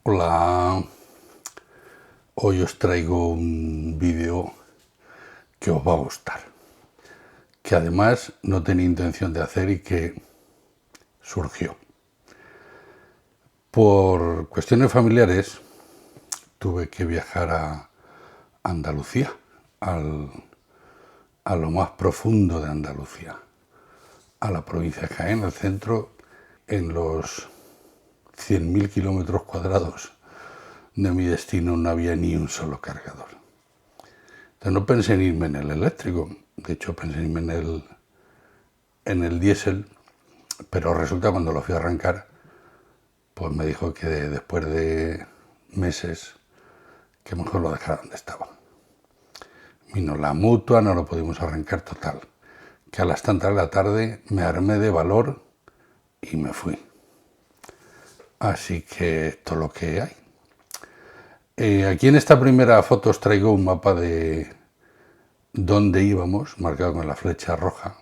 Hola, hoy os traigo un vídeo que os va a gustar, que además no tenía intención de hacer y que surgió. Por cuestiones familiares tuve que viajar a Andalucía, a lo más profundo de Andalucía, a la provincia de Jaén, al centro, en los 100.000 kilómetros cuadrados de mi destino no había ni un solo cargador. Entonces no pensé en irme en el eléctrico, de hecho pensé en irme en el diésel, pero resulta cuando lo fui a arrancar, pues me dijo que después de meses que mejor lo dejara donde estaba. Vino la mutua, no lo pudimos arrancar total, que a las tantas de la tarde me armé de valor y me fui. Así que esto es lo que hay. Aquí en esta primera foto os traigo un mapa de dónde íbamos, marcado con la flecha roja.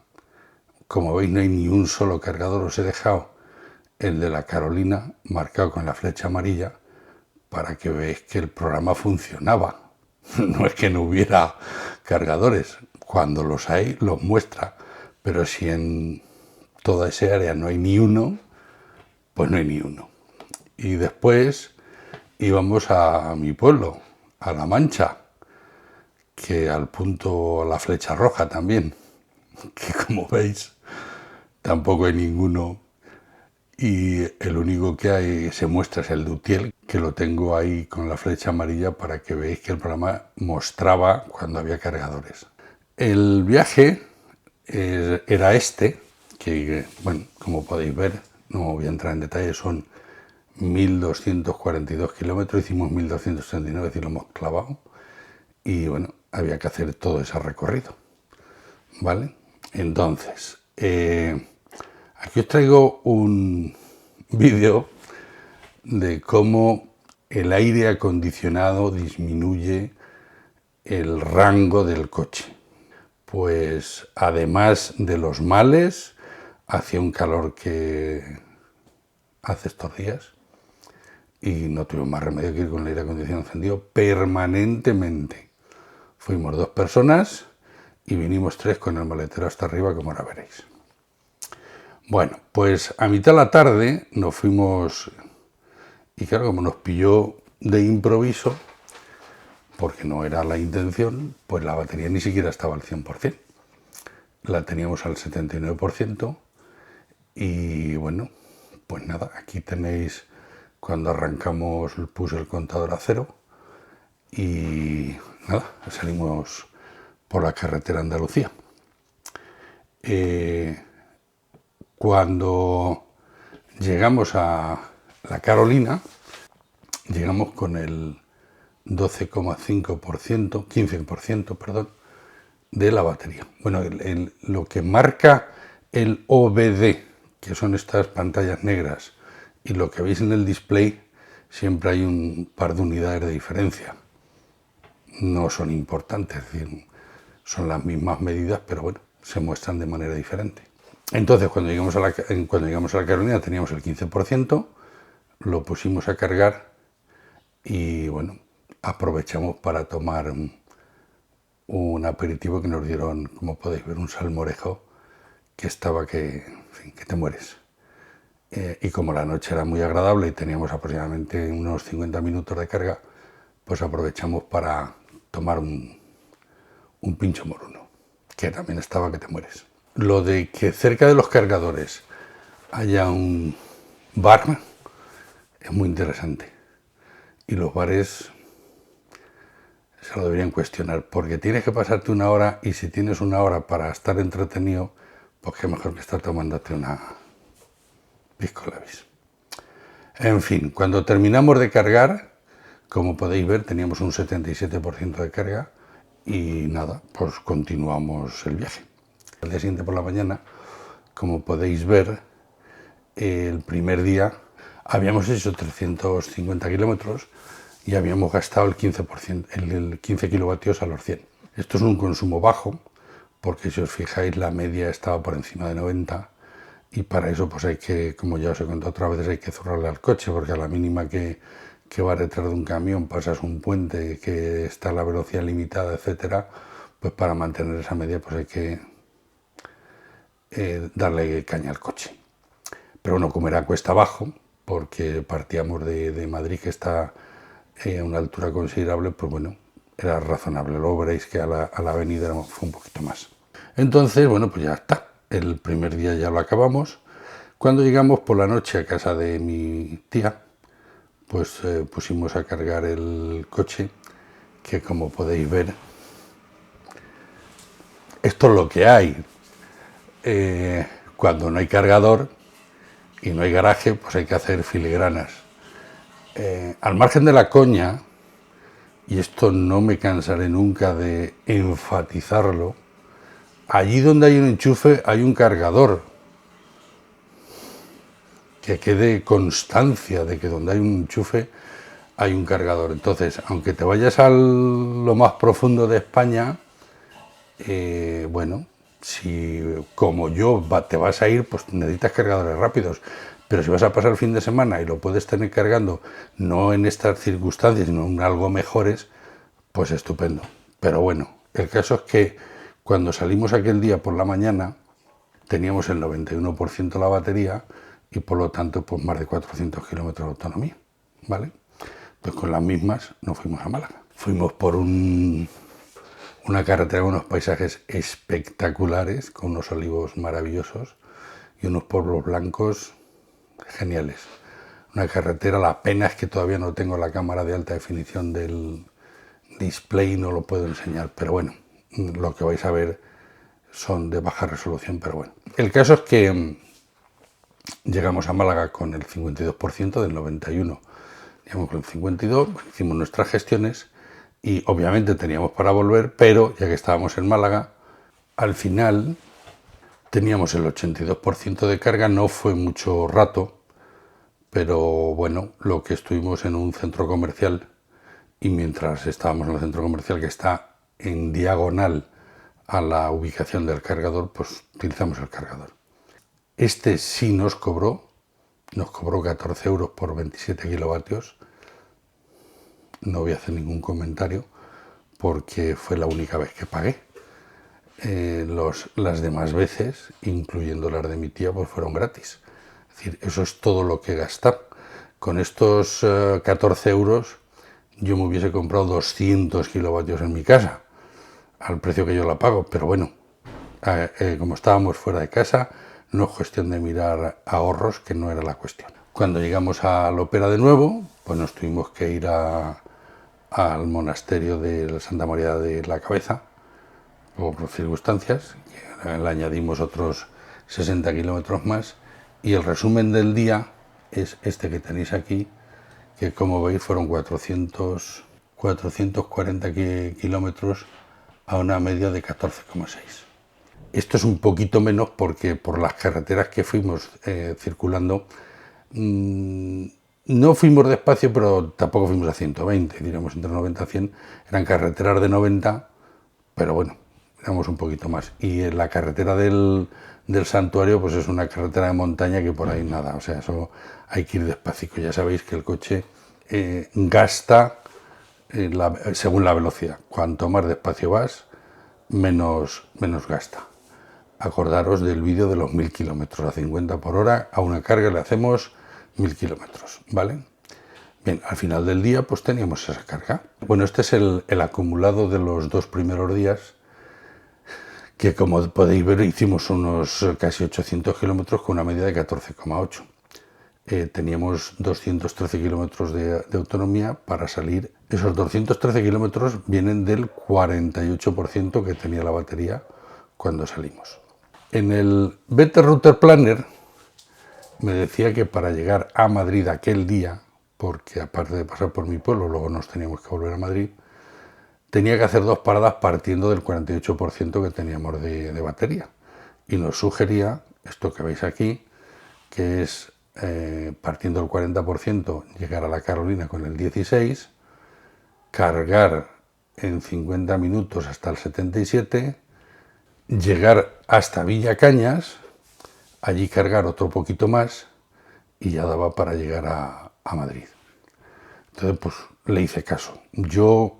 Como veis no hay ni un solo cargador, os he dejado el de la Carolina marcado con la flecha amarilla para que veáis que el programa funcionaba. No es que no hubiera cargadores, cuando los hay los muestra, pero si en toda esa área no hay ni uno, pues no hay ni uno. Y después íbamos a mi pueblo, a La Mancha, que al punto la flecha roja también, que como veis tampoco hay ninguno, y el único que hay se muestra es el de Utiel, que lo tengo ahí con la flecha amarilla para que veáis que el programa mostraba cuando había cargadores. El viaje era este, que bueno, como podéis ver, no voy a entrar en detalle, son 1.242 kilómetros, hicimos 1.239 y lo hemos clavado, y bueno, había que hacer todo ese recorrido, ¿vale? Entonces, aquí os traigo un vídeo de cómo el aire acondicionado disminuye el rango del coche. Pues además de los males, hacía un calor que hace estos días y no tuvimos más remedio que ir con el aire acondicionado encendido permanentemente. Fuimos 2 personas y vinimos 3 con el maletero hasta arriba, como ahora veréis. Bueno, pues a mitad de la tarde nos fuimos, y claro, como nos pilló de improviso, porque no era la intención, pues la batería ni siquiera estaba al 100%. La teníamos al 79% y bueno, pues nada, aquí tenéis cuando arrancamos, puse el contador a 0 y nada, salimos por la carretera Andalucía. Cuando llegamos a la Carolina, llegamos con el 12,5%, 15%, perdón, de la batería. Bueno, lo que marca el OBD, que son estas pantallas negras, y lo que veis en el display, siempre hay un par de unidades de diferencia. No son importantes, es decir, son las mismas medidas, pero bueno, se muestran de manera diferente. Entonces, cuando llegamos a la Carolina teníamos el 15%, lo pusimos a cargar y bueno, aprovechamos para tomar un aperitivo que nos dieron, como podéis ver, un salmorejo que estaba que te mueres. Y como la noche era muy agradable y teníamos aproximadamente unos 50 minutos de carga, pues aprovechamos para tomar un pincho moruno, que también estaba que te mueres. Lo de que cerca de los cargadores haya un bar es muy interesante. Y los bares se lo deberían cuestionar, porque tienes que pasarte una hora y si tienes una hora para estar entretenido, pues qué mejor que estar tomándote una pisco lavis. En fin, cuando terminamos de cargar, como podéis ver, teníamos un 77% de carga y nada, pues continuamos el viaje. El día siguiente por la mañana, como podéis ver, el primer día habíamos hecho 350 kilómetros y habíamos gastado el 15%, el 15 kilovatios a los 100. Esto es un consumo bajo, porque si os fijáis la media estaba por encima de 90 y para eso pues hay que, como ya os he contado otras veces, hay que zurrarle al coche, porque a la mínima que que va detrás de un camión, pasas un puente que está a la velocidad limitada, etcétera, pues para mantener esa media pues hay que darle caña al coche. Pero bueno, como era cuesta abajo, porque partíamos de Madrid, que está a una altura considerable, pues bueno, era razonable. Luego veréis que a la avenida fue un poquito más. Entonces, bueno, pues ya está. El primer día ya lo acabamos. Cuando llegamos por la noche a casa de mi tía, pues pusimos a cargar el coche, que como podéis ver, esto es lo que hay. Cuando no hay cargador y no hay garaje, pues hay que hacer filigranas. Al margen de la coña, y esto no me cansaré nunca de enfatizarlo, allí donde hay un enchufe hay un cargador. Que quede constancia de que donde hay un enchufe hay un cargador. Entonces, aunque te vayas a lo más profundo de España, bueno, si como yo te vas a ir, pues necesitas cargadores rápidos. Pero si vas a pasar el fin de semana y lo puedes tener cargando, no en estas circunstancias, sino en algo mejores, pues estupendo. Pero bueno, el caso es que cuando salimos aquel día por la mañana, teníamos el 91% de la batería y por lo tanto pues más de 400 kilómetros de autonomía, ¿vale? Pues con las mismas nos fuimos a Málaga. Fuimos por una carretera con unos paisajes espectaculares, con unos olivos maravillosos y unos pueblos blancos geniales. Una carretera, la pena es que todavía no tengo la cámara de alta definición del display, no lo puedo enseñar, pero bueno, lo que vais a ver son de baja resolución, pero bueno. El caso es que llegamos a Málaga con el 52% del 91%. Llegamos con el 52%, hicimos nuestras gestiones y obviamente teníamos para volver, pero ya que estábamos en Málaga, al final teníamos el 82% de carga, no fue mucho rato, pero bueno, lo que estuvimos en un centro comercial y mientras estábamos en el centro comercial que está en diagonal a la ubicación del cargador, pues utilizamos el cargador. Este sí nos cobró 14 euros por 27 kilovatios. No voy a hacer ningún comentario porque fue la única vez que pagué. Las demás veces, incluyendo las de mi tía, pues fueron gratis. Es decir, eso es todo lo que gastar. Con estos 14 euros yo me hubiese comprado 200 kilovatios en mi casa, al precio que yo la pago, pero bueno, como estábamos fuera de casa, no es cuestión de mirar ahorros, que no era la cuestión. Cuando llegamos a la ópera de nuevo, pues nos tuvimos que ir al monasterio de Santa María de la Cabeza, por circunstancias, que le añadimos otros 60 kilómetros más, y el resumen del día es este que tenéis aquí, que como veis fueron 440 kilómetros a una media de 14,6. Esto es un poquito menos porque por las carreteras que fuimos circulando no fuimos despacio, pero tampoco fuimos a 120, diríamos entre 90 y 100. Eran carreteras de 90, pero bueno, éramos un poquito más. Y en la carretera del santuario, pues es una carretera de montaña que por ahí nada, o sea, eso hay que ir despacio. Ya sabéis que el coche gasta según la velocidad. Cuanto más despacio vas, menos gasta. Acordaros del vídeo de los 1000 kilómetros a 50 por hora, a una carga le hacemos 1000 kilómetros, ¿vale? Bien, al final del día pues teníamos esa carga. Bueno, este es el acumulado de los 2 primeros días, que como podéis ver hicimos unos casi 800 kilómetros con una media de 14,8. Teníamos 213 kilómetros de autonomía para salir. Esos 213 kilómetros vienen del 48% que tenía la batería cuando salimos. En el Better Router Planner me decía que para llegar a Madrid aquel día, porque aparte de pasar por mi pueblo, luego nos teníamos que volver a Madrid, tenía que hacer 2 paradas partiendo del 48% que teníamos de batería. Y nos sugería esto que veis aquí, que es partiendo del 40%, llegar a la Carolina con el 16, cargar en 50 minutos hasta el 77, llegar hasta Villa Cañas, allí cargar otro poquito más y ya daba para llegar a Madrid. Entonces, pues le hice caso. Yo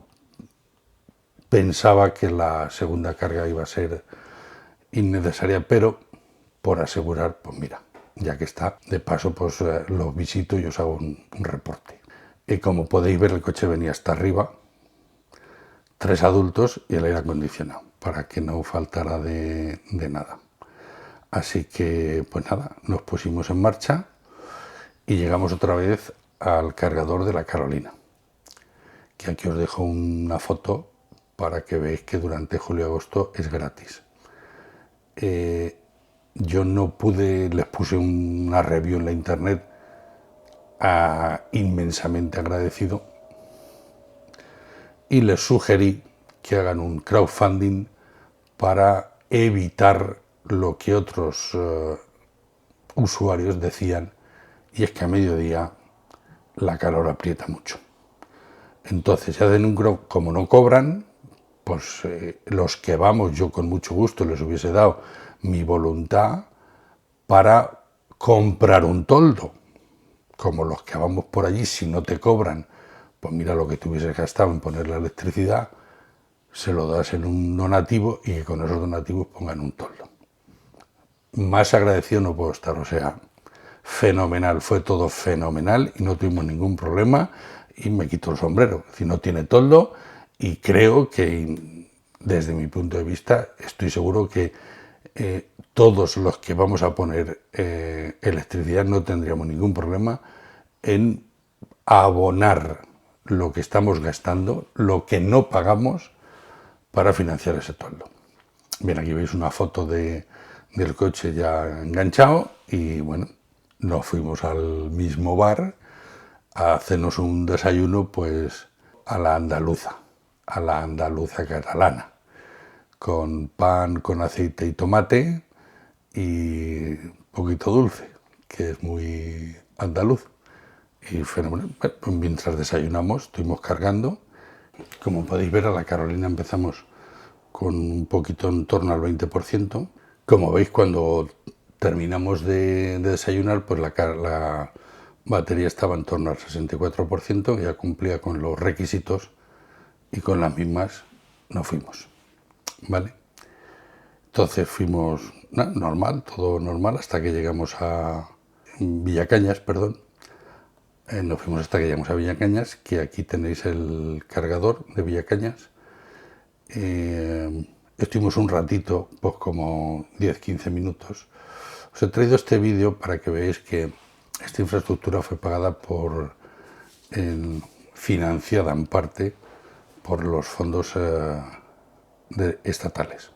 pensaba que la segunda carga iba a ser innecesaria, pero por asegurar, pues mira, ya que está, de paso, pues los visito y os hago un reporte. Y como podéis ver, el coche venía hasta arriba, 3 adultos y el aire acondicionado, para que no faltara de nada. Así que, pues nada, nos pusimos en marcha y llegamos otra vez al cargador de la Carolina, que aquí os dejo una foto para que veáis que durante julio y agosto es gratis. Yo no pude, les puse una review en la internet inmensamente agradecido y les sugerí que hagan un crowdfunding para evitar lo que otros usuarios decían, y es que a mediodía la calor aprieta mucho. Entonces, ya de como no cobran, pues los que vamos, yo con mucho gusto les hubiese dado mi voluntad para comprar un toldo. Como los que vamos por allí, si no te cobran, pues mira lo que te hubieses gastado en poner la electricidad, se lo das en un donativo y que con esos donativos pongan un toldo. Más agradecido no puedo estar, o sea, fenomenal, fue todo fenomenal y no tuvimos ningún problema y me quito el sombrero. Si no tiene toldo, y creo que desde mi punto de vista estoy seguro que todos los que vamos a poner electricidad no tendríamos ningún problema en abonar lo que estamos gastando, lo que no pagamos para financiar ese toldo. Bien, aquí veis una foto del coche ya enganchado y bueno, nos fuimos al mismo bar a hacernos un desayuno pues a la andaluza catalana, con pan con aceite y tomate y un poquito dulce, que es muy andaluz. Y fenomenal. Bueno, pues mientras desayunamos, estuvimos cargando. Como podéis ver, a la Carolina empezamos con un poquito en torno al 20%. Como veis, cuando terminamos de desayunar, pues la batería estaba en torno al 64%, ya cumplía con los requisitos y con las mismas nos fuimos. ¿Vale? Entonces fuimos normal, todo normal, hasta que llegamos a Villacañas, perdón. Nos fuimos hasta que llegamos a Villacañas, que aquí tenéis el cargador de Villacañas. Estuvimos un ratito, pues como 10-15 minutos. Os he traído este vídeo para que veáis que esta infraestructura fue pagada financiada en parte por los fondos estatales.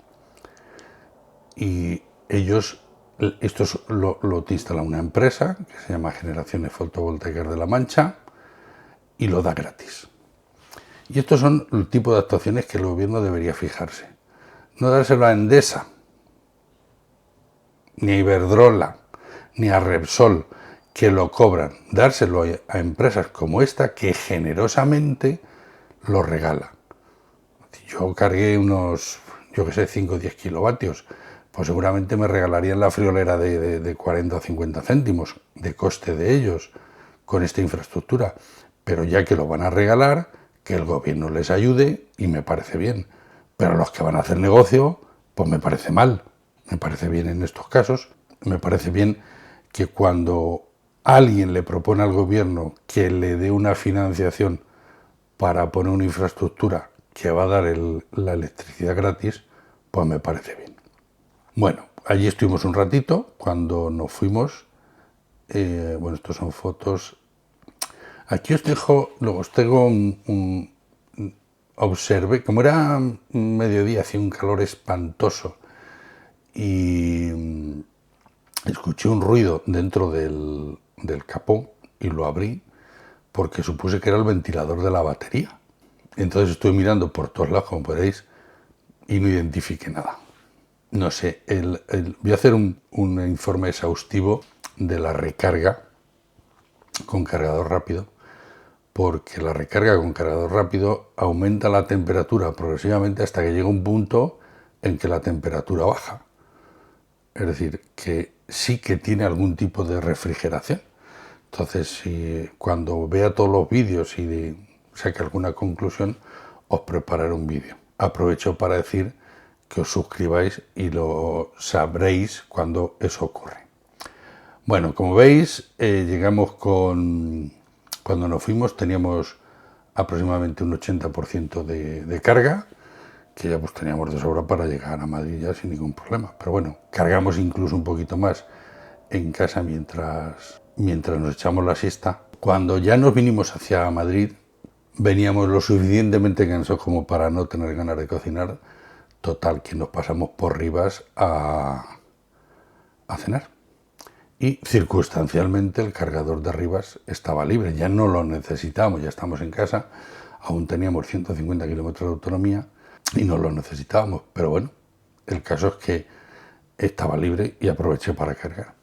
Y ellos, esto lo te instala una empresa que se llama Generaciones Fotovoltaicas de La Mancha y lo da gratis. Y estos son el tipo de actuaciones que el gobierno debería fijarse. No dárselo a Endesa, ni a Iberdrola, ni a Repsol, que lo cobran. Dárselo a empresas como esta que generosamente lo regala. Yo cargué unos, 5 o 10 kilovatios, pues seguramente me regalarían la friolera de 40 o 50 céntimos de coste de ellos con esta infraestructura. Pero ya que lo van a regalar, que el gobierno les ayude y me parece bien. Pero los que van a hacer negocio, pues me parece mal. Me parece bien en estos casos. Me parece bien que cuando alguien le propone al gobierno que le dé una financiación para poner una infraestructura que va a dar la electricidad gratis, pues me parece bien. Bueno, allí estuvimos un ratito. Cuando nos fuimos, bueno, estos son fotos. Aquí os dejo, luego os tengo observé, como era mediodía, hacía un calor espantoso y escuché un ruido dentro del capó y lo abrí porque supuse que era el ventilador de la batería. Entonces estuve mirando por todos lados, como veréis, y no identifiqué nada. No sé, voy a hacer un informe exhaustivo de la recarga con cargador rápido, porque la recarga con cargador rápido aumenta la temperatura progresivamente hasta que llega un punto en que la temperatura baja. Es decir, que sí que tiene algún tipo de refrigeración. Entonces, si cuando vea todos los vídeos y saque alguna conclusión, os prepararé un vídeo. Aprovecho para decir que os suscribáis y lo sabréis cuando eso ocurre. Bueno, como veis, cuando nos fuimos teníamos aproximadamente un 80% de carga, que ya pues teníamos de sobra para llegar a Madrid ya sin ningún problema. Pero bueno, cargamos incluso un poquito más en casa mientras nos echamos la siesta. Cuando ya nos vinimos hacia Madrid, veníamos lo suficientemente cansados como para no tener ganas de cocinar. Total, que nos pasamos por Rivas a cenar. Y circunstancialmente el cargador de Rivas estaba libre, ya no lo necesitábamos, ya estamos en casa, aún teníamos 150 kilómetros de autonomía y no lo necesitábamos. Pero bueno, el caso es que estaba libre y aproveché para cargar.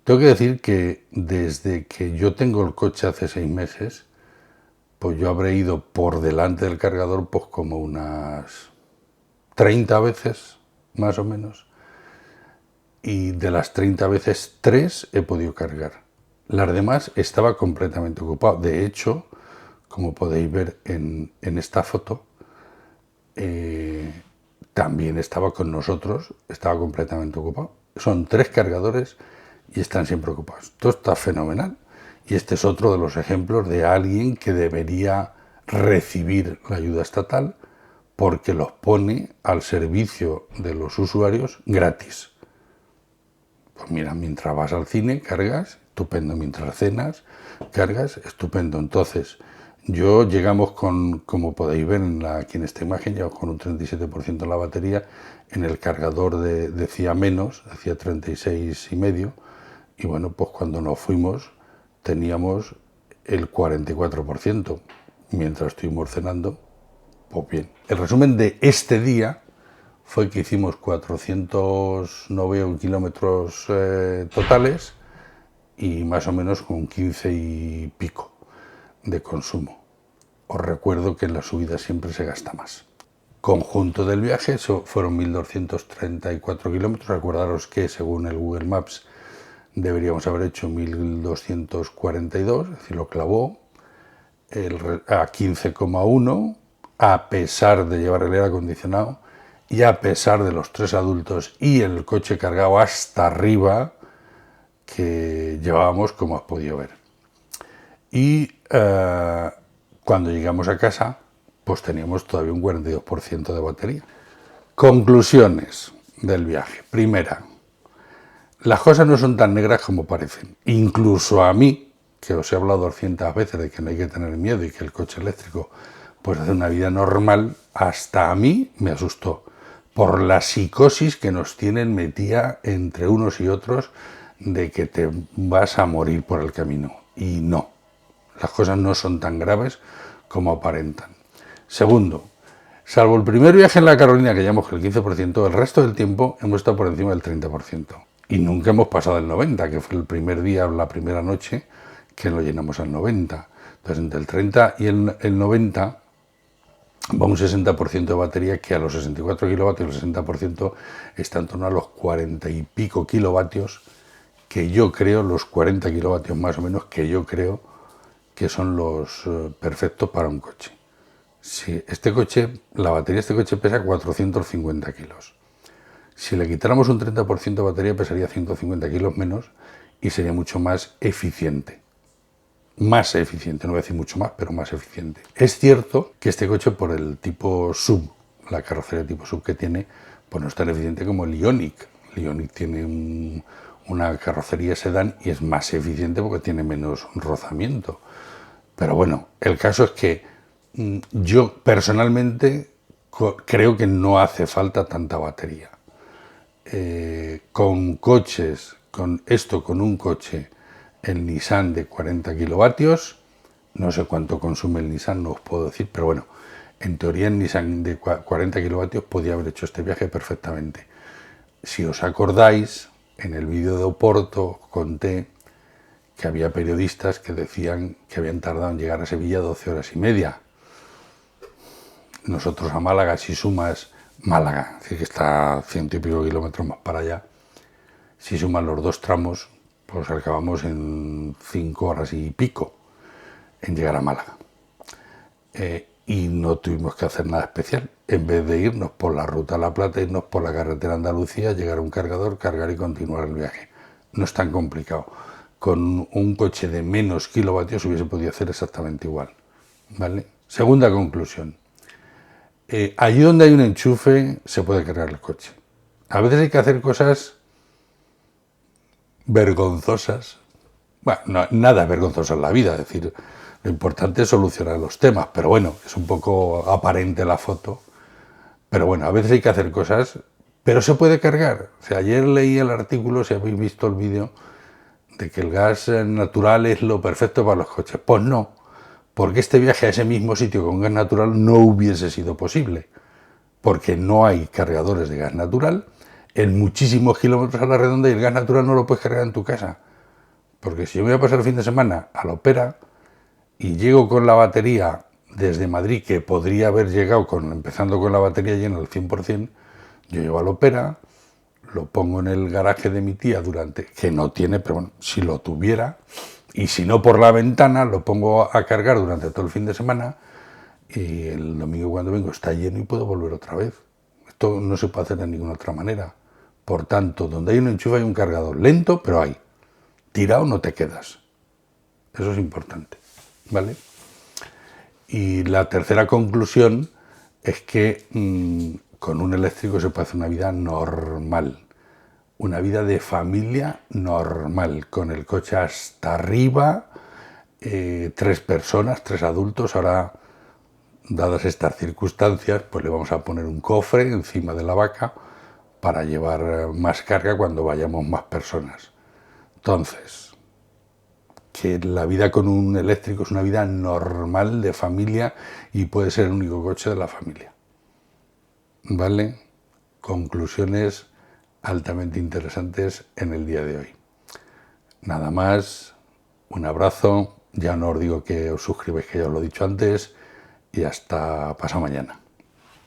Tengo que decir que desde que yo tengo el coche hace 6 meses, pues yo habré ido por delante del cargador pues como unas 30 veces, más o menos. Y de las 30 veces, 3 he podido cargar. Las demás estaba completamente ocupado. De hecho, como podéis ver en esta foto, también estaba con nosotros, estaba completamente ocupado. Son 3 cargadores y están siempre ocupados. Esto está fenomenal. Y este es otro de los ejemplos de alguien que debería recibir la ayuda estatal porque los pone al servicio de los usuarios gratis. Pues mira, mientras vas al cine, cargas, estupendo. Mientras cenas, cargas, estupendo. Entonces, llegamos con, como podéis ver aquí en esta imagen, llegamos con un 37% de la batería. En el cargador decía menos, decía 36,5. Y bueno, pues cuando nos fuimos teníamos el 44%. Mientras estuvimos cenando, pues bien. El resumen de este día fue que hicimos 409 kilómetros totales y más o menos con 15 y pico de consumo. Os recuerdo que en la subida siempre se gasta más. Conjunto del viaje, eso fueron 1.234 kilómetros. Acordaros que según el Google Maps deberíamos haber hecho 1.242, es decir, lo clavó a 15,1, a pesar de llevar el aire acondicionado y a pesar de los 3 adultos y el coche cargado hasta arriba que llevábamos, como has podido ver. Y cuando llegamos a casa, pues teníamos todavía un 42% de batería. Conclusiones del viaje. Primera, las cosas no son tan negras como parecen. Incluso a mí, que os he hablado 200 veces de que no hay que tener miedo y que el coche eléctrico pues hace una vida normal, hasta a mí me asustó por la psicosis que nos tienen metida entre unos y otros de que te vas a morir por el camino. Y no, las cosas no son tan graves como aparentan. Segundo, salvo el primer viaje en la Carolina que llevamos el 15%, el resto del tiempo hemos estado por encima del 30%. Y nunca hemos pasado el 90%, que fue el primer día, la primera noche, que lo llenamos al 90%. Entonces, entre el 30 y el 90% va un 60% de batería, que a los 64 kilovatios, el 60% está en torno a los 40 y pico kilovatios, que yo creo, los 40 kilovatios más o menos, que yo creo que son los perfectos para un coche. Si la batería de este coche pesa 450 kilos. Si le quitáramos un 30% de batería, pesaría 150 kilos menos y sería mucho más eficiente. Más eficiente, no voy a decir mucho más, pero más eficiente. Es cierto que este coche, por el tipo sub, la carrocería tipo sub que tiene, pues no es tan eficiente como el Ioniq. El Ioniq tiene una carrocería sedán y es más eficiente porque tiene menos rozamiento. Pero bueno, el caso es que yo personalmente creo que no hace falta tanta batería. Con un coche, el Nissan de 40 kilovatios, no sé cuánto consume el Nissan, no os puedo decir, pero bueno, en teoría el Nissan de 40 kilovatios podía haber hecho este viaje perfectamente. Si os acordáis, en el vídeo de Oporto conté que había periodistas que decían que habían tardado en llegar a Sevilla 12 horas y media. Nosotros a Málaga, si sumas Málaga, es decir, que está 100 y pico kilómetros más para allá, si sumas los 2 tramos, pues acabamos en 5 horas y pico en llegar a Málaga. Y no tuvimos que hacer nada especial. En vez de irnos por la ruta a La Plata, irnos por la carretera Andalucía, llegar a un cargador, cargar y continuar el viaje. No es tan complicado. Con un coche de menos kilovatios hubiese podido hacer exactamente igual. ¿Vale? Segunda conclusión. Allí donde hay un enchufe se puede cargar el coche. A veces hay que hacer cosas vergonzosas. Bueno, no, nada es vergonzoso en la vida, es decir, lo importante es solucionar los temas, pero bueno, es un poco aparente la foto. Pero bueno, a veces hay que hacer cosas, pero se puede cargar. O sea, ayer leí el artículo, si habéis visto el vídeo, de que el gas natural es lo perfecto para los coches. Pues no, porque este viaje a ese mismo sitio con gas natural no hubiese sido posible, porque no hay cargadores de gas natural en muchísimos kilómetros a la redonda y el gas natural no lo puedes cargar en tu casa. Porque si yo me voy a pasar el fin de semana a la Opera y llego con la batería desde Madrid, que podría haber llegado empezando con la batería llena al 100%, yo llevo a la Opera, lo pongo en el garaje de mi tía que no tiene, pero bueno, si lo tuviera, y si no por la ventana, lo pongo a cargar durante todo el fin de semana y el domingo cuando vengo está lleno y puedo volver otra vez. Esto no se puede hacer de ninguna otra manera. Por tanto, donde hay un enchufe hay un cargador, lento, pero hay. Tirado no te quedas. Eso es importante, ¿vale? Y la tercera conclusión es que con un eléctrico se puede hacer una vida normal, una vida de familia normal, con el coche hasta arriba, 3 personas, 3 adultos. Ahora, dadas estas circunstancias, pues le vamos a poner un cofre encima de la vaca para llevar más carga cuando vayamos más personas. Entonces, que la vida con un eléctrico es una vida normal de familia y puede ser el único coche de la familia. ¿Vale? Conclusiones altamente interesantes en el día de hoy. Nada más, un abrazo, ya no os digo que os suscribáis, que ya os lo he dicho antes, y hasta pasado mañana.